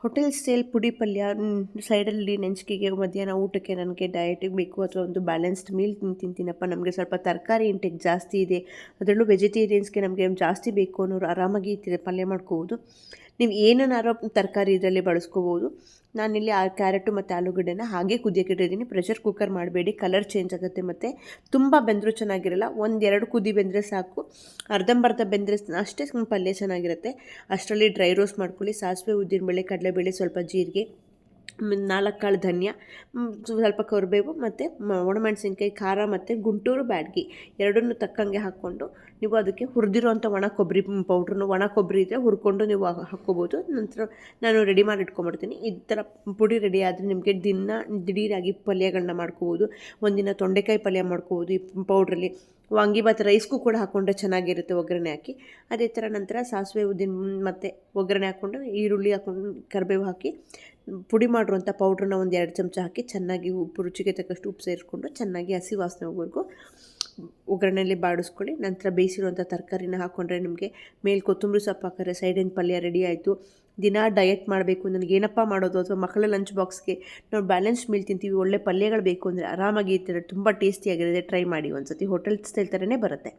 Hotel style ಪುಡಿ ಪಲ್ಯ ಸೈಡಲ್ಲಿ ನೆಂಚಿಕೆಗೆ ಮಧ್ಯಾಹ್ನ ಊಟಕ್ಕೆ ನನಗೆ ಡಯಟಿಗೆ ಬೇಕು ಅಥವಾ ಒಂದು ಬ್ಯಾಲೆನ್ಸ್ಡ್ ಮೀಲ್ ತಿಂತೀನಪ್ಪ, ನಮಗೆ ಸ್ವಲ್ಪ ತರಕಾರಿ ಇಂಟೆಕ್ ಜಾಸ್ತಿ ಇದೆ, ಅದರಲ್ಲೂ ವೆಜಿಟೇರಿಯನ್ಸ್ಗೆ ನಮಗೆ ಜಾಸ್ತಿ ಬೇಕು ಅನ್ನೋರು ಆರಾಮಾಗಿ ಪಲ್ಯ ಮಾಡ್ಕೋಬೋದು. ನೀವು ಏನನ್ನಾರೋ ತರಕಾರಿ ಇದರಲ್ಲಿ ಬಳಸ್ಕೋಬೋದು. ನಾನಿಲ್ಲಿ ಕ್ಯಾರೆಟು ಮತ್ತು ಆಲೂಗಡ್ಡೆನ ಹಾಗೆ ಕುದಿಯೋಕೆ ಇಟ್ಟಿದ್ದೀನಿ. ಪ್ರೆಷರ್ ಕುಕ್ಕರ್ ಮಾಡಬೇಡಿ, ಕಲರ್ ಚೇಂಜ್ ಆಗುತ್ತೆ ಮತ್ತು ತುಂಬ ಬೆಂದರೂ ಚೆನ್ನಾಗಿರಲ್ಲ. 1-2 ಕುದಿ ಬೆಂದರೆ ಸಾಕು. ಅರ್ಧಂಬರ್ಧ ಬೆಂದರೆ ಅಷ್ಟೇ ಪಲ್ಯ ಚೆನ್ನಾಗಿರುತ್ತೆ. ಅಷ್ಟರಲ್ಲಿ ಡ್ರೈ ರೋಸ್ಟ್ ಮಾಡ್ಕೊಳ್ಳಿ. ಸಾಸಿವೆ, ಉದ್ದಿನಬೇಳೆ, ಕಡಲೆಬೇಳೆ, ಸ್ವಲ್ಪ ಜೀರಿಗೆ, 4 ಕಾಳು ಧನಿಯಾ, ಸ್ವಲ್ಪ ಕರಿಬೇವು ಮತ್ತು ಒಣಮೆಣಸಿನ್ಕಾಯಿ, ಖಾರ ಮತ್ತು ಗುಂಟೂರು ಬ್ಯಾಡಗಿ ಎರಡನ್ನೂ ತಕ್ಕಂಗೆ ಹಾಕ್ಕೊಂಡು ನೀವು ಅದಕ್ಕೆ ಹುರಿದಿರೋಂಥ ಒಣ ಕೊಬ್ಬರಿ ಪೌಡ್ರನ್ನು, ಒಣ ಕೊಬ್ಬರಿ ಇದ್ದರೆ ಹುರ್ಕೊಂಡು ನೀವು ಹಾಕ್ಕೋಬೋದು. ನಂತರ ನಾನು ರೆಡಿ ಮಾಡಿ ಇಟ್ಕೊಂಡ್ಬಿಡ್ತೀನಿ. ಈ ಥರ ಪುಡಿ ರೆಡಿ ಆದರೆ ನಿಮಗೆ ದಿಢೀರಾಗಿ ಪಲ್ಯಗಳನ್ನ ಮಾಡ್ಕೋಬೋದು. ಒಂದಿನ ತೊಂಡೆಕಾಯಿ ಪಲ್ಯ ಮಾಡ್ಕೋಬೋದು ಈ ಪೌಡ್ರಲ್ಲಿ. ವಾಂಗಿಭಾತ್ ರೈಸ್ಗೂ ಕೂಡ ಹಾಕ್ಕೊಂಡ್ರೆ ಚೆನ್ನಾಗಿರುತ್ತೆ ಒಗ್ಗರಣೆ ಹಾಕಿ. ಅದೇ ಥರ ನಂತರ ಸಾಸಿವೆ, ಉದ್ದಿನ ಮತ್ತು ಒಗ್ಗರಣೆ ಹಾಕ್ಕೊಂಡು ಈರುಳ್ಳಿ ಹಾಕ್ಕೊಂಡು ಕರಿಬೇವು ಹಾಕಿ ಪುಡಿ ಮಾಡಿರುವಂಥ ಪೌಡ್ರನ್ನ 1-2 ಚಮಚ ಹಾಕಿ ಚೆನ್ನಾಗಿ ರುಚಿಗೆ ತಕ್ಕಷ್ಟು ಉಪ್ಪು ಸೇರಿಸ್ಕೊಂಡು ಚೆನ್ನಾಗಿ ಹಸಿ ವಾಸನೆ ಹೋಗೋವರೆಗೂ ಒಗ್ಗರಣೆಯಲ್ಲಿ ಬಾಡಿಸ್ಕೊಳ್ಳಿ. ನಂತರ ಬೇಯಿಸಿರುವಂಥ ತರಕಾರಿನ ಹಾಕ್ಕೊಂಡ್ರೆ ನಿಮಗೆ ಮೇಲೆ ಕೊತ್ತಂಬರಿ ಸೊಪ್ಪು ಹಾಕಿದ್ರೆ ಸೈಡಿನ ಪಲ್ಯ ರೆಡಿ ಆಯಿತು. ದಿನ ಡಯಟ್ ಮಾಡಬೇಕು, ನನಗೇನಪ್ಪ ಮಾಡೋದು, ಅಥವಾ ಮಕ್ಕಳ ಲಂಚ್ ಬಾಕ್ಸ್ಗೆ ನಾವು ಬ್ಯಾಲೆನ್ಸ್ ಮೀಲ್ ತಿಂತೀವಿ, ಒಳ್ಳೆ ಪಲ್ಯಗಳು ಬೇಕು ಅಂದರೆ ಆರಾಮಾಗಿ ಈ ಥರ ತುಂಬ ಟೇಸ್ಟಿಯಾಗಿರುತ್ತೆ. ಟ್ರೈ ಮಾಡಿ ಒಂದ್ಸತಿ, ಹೋಟೆಲ್ ಸ್ಟೈಲ್ ಥರನೇ ಬರುತ್ತೆ.